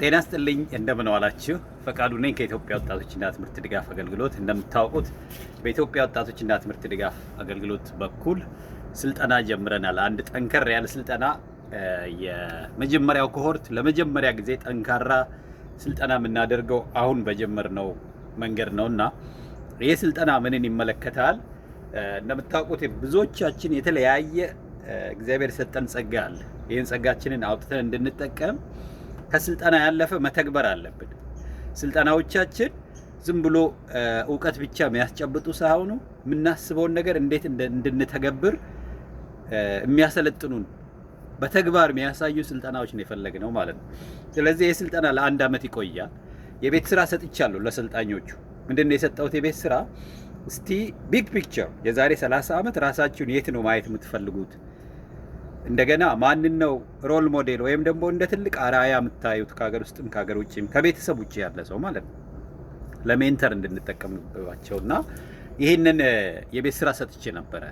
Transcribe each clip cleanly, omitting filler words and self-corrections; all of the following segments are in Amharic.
ጤና ይስጥልኝ እንደምን ዋላችሁ። ፈቃዱ ነኝ ከኢትዮጵያ ወጣቶችና ትምህርት ድጋፍ አገልግሎት። እንደምታውቁት በኢትዮጵያ ወጣቶችና ትምህርት ድጋፍ አገልግሎት በኩል ስልጠና ጀምረናል። አንድ ጠንከር ያለ ስልጠና የመጀመሪያው ኮሆርት ለመጀመሪያ ጊዜ ጠንካራ ስልጠና የምናደርገው አሁን በጀመርነው መንገድ ነውና ይህ ስልጠና ምንን ይመለከታል? እንደምታውቁት ብዙዎቻችን የተለያየ እግዚአብሔር የሰጠን ጸጋ አለ። ይህን ጸጋችንን አውጥተን እንድንጠቀም ከስልጠና ያለፈ መተግበር አለብን። ስልጠናዎቻችን ዝም ብሎ እውቀት ብቻ የሚያስጨብጡ ሳይሆኑ የምናስበውን ነገር እንዴት እንድንተገብር የሚያሰለጥኑን በተግባር የሚያሳዩ ስልጠናዎች ነው የፈለግነው ማለት ነው። ስለዚህ ይህ ስልጠና ለአንድ ዓመት ይቆያል። የቤት ስራ ሰጥቻለሁ ለሰልጣኞቹ። ምንድነው የሰጠሁት የቤት ስራ? እስቲ ቢግ ፒክቸር የዛሬ 30 ዓመት ራሳችሁን የት ነው ማየት የምትፈልጉት? እንደገና ማንን ነው ሮል ሞዴል ወይም ደግሞ እንደ ትልቅ አራያ የምታዩት? ከሀገር ውስጥም ከሀገር ውጭም ከቤተሰብ ውጭ ያለ ሰው ማለት ነው። ለሜንተር እንድንጠቀምባቸውና ይህንን የቤት ስራ ሰጥቼ ነበረ።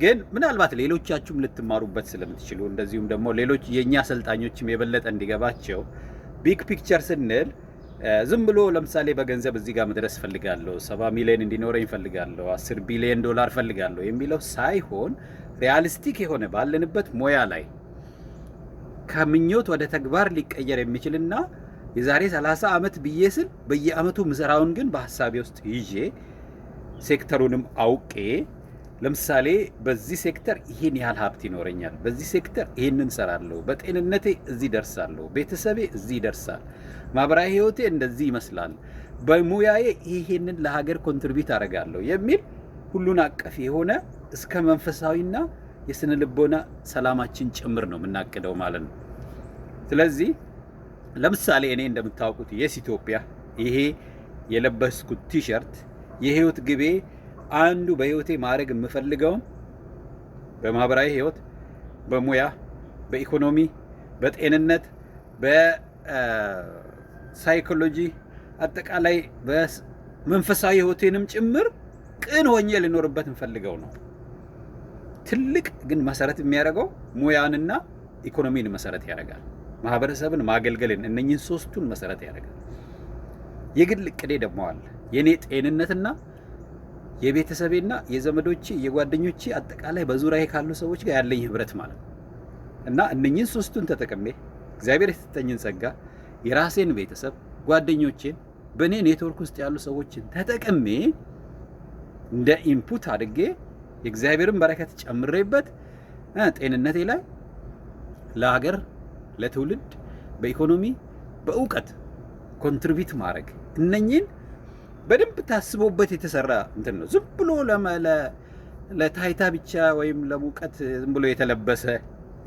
ግን ምናልባት ሌሎቻችሁም ልትማሩበት ስለምትችሉ እንደዚሁም ደግሞ ሌሎች የኛ አሰልጣኞችም የበለጠ እንዲገባቸው ቢግ ፒክቸር ስንል ዝም ብሎ ለምሳሌ በገንዘብ እዚህ ጋር መድረስ ፈልጋለሁ፣ 70 ሚሊዮን እንዲኖረኝ ፈልጋለሁ፣ 10 ቢሊዮን ዶላር ፈልጋለሁ የሚለው ሳይሆን ሪያሊስቲክ የሆነ ባለንበት ሙያ ላይ ከምኞት ወደ ተግባር ሊቀየር የሚችልና የዛሬ 30 ዓመት ብዬ ስል በየአመቱ ምሰራውን ግን በሐሳቤ ውስጥ ይዤ ሴክተሩንም አውቄ ለምሳሌ በዚህ ሴክተር ይሄን ያህል ሀብት ይኖረኛል፣ በዚህ ሴክተር ይሄንን ሰራለሁ፣ በጤንነቴ እዚህ ደርሳለሁ፣ ቤተሰቤ እዚህ ይደርሳል፣ ማህበራዊ ህይወቴ እንደዚህ ይመስላል፣ በሙያዬ ይሄንን ለሀገር ኮንትሪቢዩት አደርጋለሁ የሚል ሁሉን አቀፍ የሆነ እስከ መንፈሳዊና የስነ ልቦና ሰላማችን ጭምር ነው የምናቅደው ማለት ነው። ስለዚህ ለምሳሌ እኔ እንደምታውቁት የስ ኢትዮጵያ ይሄ የለበስኩት ቲሸርት የህይወት ግቤ አንዱ በህይወቴ ማድረግ የምፈልገውን በማህበራዊ ህይወት፣ በሙያ፣ በኢኮኖሚ፣ በጤንነት፣ በሳይኮሎጂ አጠቃላይ በመንፈሳዊ ህይወቴንም ጭምር ቅን ሆኜ ልኖርበት እንፈልገው ነው። ትልቅ ግን መሰረት የሚያደርገው ሙያንና ኢኮኖሚን መሰረት ያደርጋል። ማህበረሰብን ማገልገልን እነኚህን ሶስቱን መሰረት ያደርጋል። የግል እቅዴ ደግሞ አለ። የኔ ጤንነትና የቤተሰቤና የዘመዶቼ የጓደኞቼ አጠቃላይ በዙሪያዬ ካሉ ሰዎች ጋር ያለኝ ህብረት ማለት ነው እና እነኚህን ሶስቱን ተጠቅሜ እግዚአብሔር የሰጠኝን ጸጋ የራሴን ቤተሰብ ጓደኞቼን በእኔ ኔትወርክ ውስጥ ያሉ ሰዎችን ተጠቅሜ እንደ ኢንፑት አድርጌ የእግዚአብሔርን በረከት ጨምሬበት ጤንነቴ ላይ ለሀገር፣ ለትውልድ፣ በኢኮኖሚ፣ በእውቀት ኮንትሪቢዩት ማድረግ እነኚህን በደንብ ታስቦበት የተሰራ እንትን ነው። ዝም ብሎ ለታይታ ብቻ ወይም ለሙቀት ዝም ብሎ የተለበሰ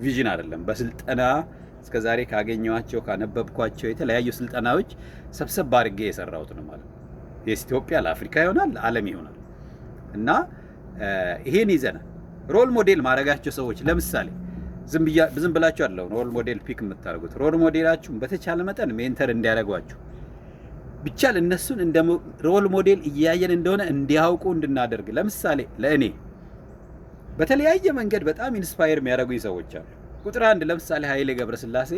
ቪዥን አይደለም። በስልጠና እስከዛሬ ካገኘኋቸው ካነበብኳቸው የተለያዩ ስልጠናዎች ሰብሰብ አድርጌ የሰራሁት ነው ማለት ነው። የኢትዮጵያ ለአፍሪካ ይሆናል፣ ለዓለም ይሆናል እና ይሄን ይዘናል። ሮል ሞዴል ማድረጋቸው ሰዎች ለምሳሌ ዝም ብላችሁ አለው ሮል ሞዴል ፒክ የምታደርጉት ሮል ሞዴላችሁን በተቻለ መጠን ሜንተር እንዲያደርጓችሁ ብቻ እነሱን እንደ ሮል ሞዴል እያየን እንደሆነ እንዲያውቁ እንድናደርግ። ለምሳሌ ለእኔ በተለያየ መንገድ በጣም ኢንስፓየር የሚያደርጉኝ ሰዎች አሉ። ቁጥር 1 ለምሳሌ ኃይሌ ገብረስላሴ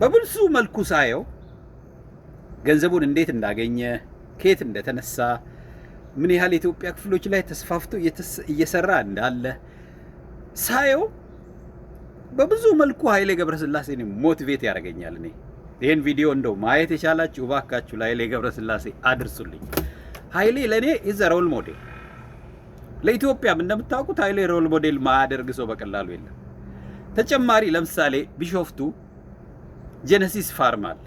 በብዙ መልኩ ሳየው ገንዘቡን እንዴት እንዳገኘ፣ ከየት እንደተነሳ፣ ምን ያህል የኢትዮጵያ ክፍሎች ላይ ተስፋፍቶ እየሰራ እንዳለ ሳየው በብዙ መልኩ ኃይሌ ገብረስላሴን ሞቲቬት ያደርገኛል። እኔ ይህን ቪዲዮ እንደው ማየት የቻላችሁ እባካችሁ ለኃይሌ ገብረስላሴ አድርሱልኝ። ኃይሌ ለእኔ ኢዝ ሮል ሞዴል። ለኢትዮጵያም እንደምታውቁት ኃይሌ ሮል ሞዴል ማያደርግ ሰው በቀላሉ የለም። ተጨማሪ ለምሳሌ ቢሾፍቱ ጄነሲስ ፋርም አለ።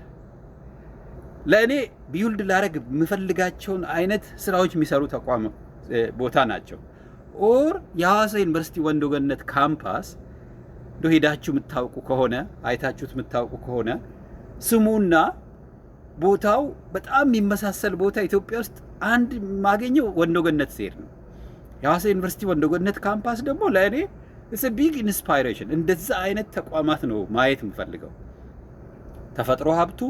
ለእኔ ቢውልድ ላረግ የምፈልጋቸውን አይነት ስራዎች የሚሰሩ ተቋም ቦታ ናቸው። ኦር የሐዋሳ ዩኒቨርሲቲ ወንዶ ገነት ካምፓስ እንደው ሄዳችሁ የምታውቁ ከሆነ አይታችሁት የምታውቁ ከሆነ ስሙና ቦታው በጣም የሚመሳሰል ቦታ ኢትዮጵያ ውስጥ አንድ ማገኘው ወንዶ ገነት ሲሄድ ነው። የሐዋሳ ዩኒቨርሲቲ ወንዶ ገነት ካምፓስ ደግሞ ለእኔ it's a big inspiration። እንደዛ አይነት ተቋማት ነው ማየት የምፈልገው። ተፈጥሮ ሀብቱ፣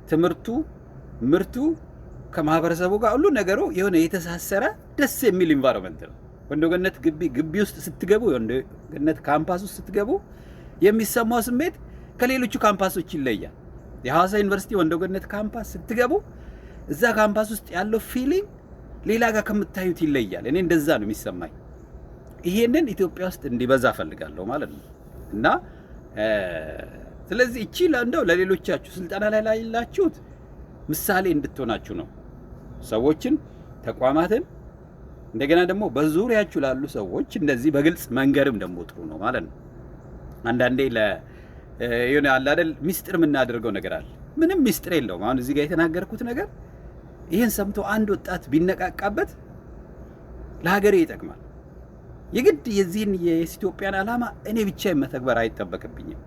ትምህርቱ፣ ምርቱ ከማህበረሰቡ ጋር ሁሉ ነገሩ የሆነ የተሳሰረ ደስ የሚል ኢንቫይሮንመንት ነው። ወንዶ ገነት ግቢ ውስጥ ስትገቡ፣ ወንዶ ገነት ካምፓስ ውስጥ ስትገቡ የሚሰማው ስሜት ከሌሎቹ ካምፓሶች ይለያል። የሐዋሳ ዩኒቨርሲቲ ወንዶ ገነት ካምፓስ ስትገቡ እዛ ካምፓስ ውስጥ ያለው ፊሊንግ ሌላ ጋር ከምታዩት ይለያል። እኔ እንደዛ ነው የሚሰማኝ። ይሄንን ኢትዮጵያ ውስጥ እንዲበዛ ፈልጋለሁ ማለት ነው። እና ስለዚህ እቺ እንደው ለሌሎቻችሁ ስልጠና ላይ ላላችሁት ምሳሌ እንድትሆናችሁ ነው። ሰዎችን፣ ተቋማትን እንደገና ደግሞ በዙሪያችሁ ላሉ ሰዎች እንደዚህ በግልጽ መንገርም ደግሞ ጥሩ ነው ማለት ነው። አንዳንዴ የሆነ አለ አይደል ሚስጥር የምናደርገው ነገር አለ። ምንም ሚስጥር የለውም። አሁን እዚህ ጋር የተናገርኩት ነገር ይህን ሰምቶ አንድ ወጣት ቢነቃቃበት ለሀገሬ ይጠቅማል። የግድ የዚህን የኢትዮጵያን ዓላማ እኔ ብቻ መተግበር አይጠበቅብኝም።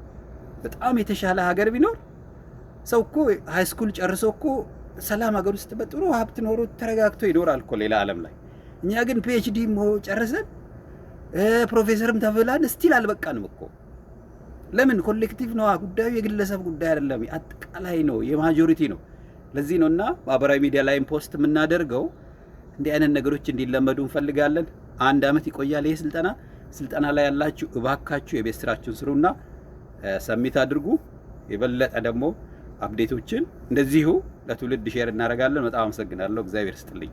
በጣም የተሻለ ሀገር ቢኖር ሰው እኮ ሃይስኩል ጨርሶ እኮ ሰላም ሀገር ውስጥ በጥሩ ሀብት ኖሮ ተረጋግቶ ይኖራል እኮ ሌላ ዓለም ላይ። እኛ ግን ፒኤችዲ ጨርሰን ፕሮፌሰርም ተብላን ስቲል አልበቃንም እኮ። ለምን? ኮሌክቲቭ ነው ጉዳዩ፣ የግለሰብ ጉዳይ አይደለም፣ አጠቃላይ ነው፣ የማጆሪቲ ነው። ለዚህ ነውና ማህበራዊ ሚዲያ ላይም ፖስት የምናደርገው እንዲህ አይነት ነገሮች እንዲለመዱ እንፈልጋለን። 1 ዓመት ይቆያል ይሄ ስልጠና። ስልጠና ላይ ያላችሁ እባካችሁ የቤት ስራችሁን ስሩና ሰሚት አድርጉ። የበለጠ ደግሞ አፕዴቶችን እንደዚሁ ለትውልድ ሼር እናደርጋለን። በጣም አመሰግናለሁ። እግዚአብሔር ይስጥልኝ።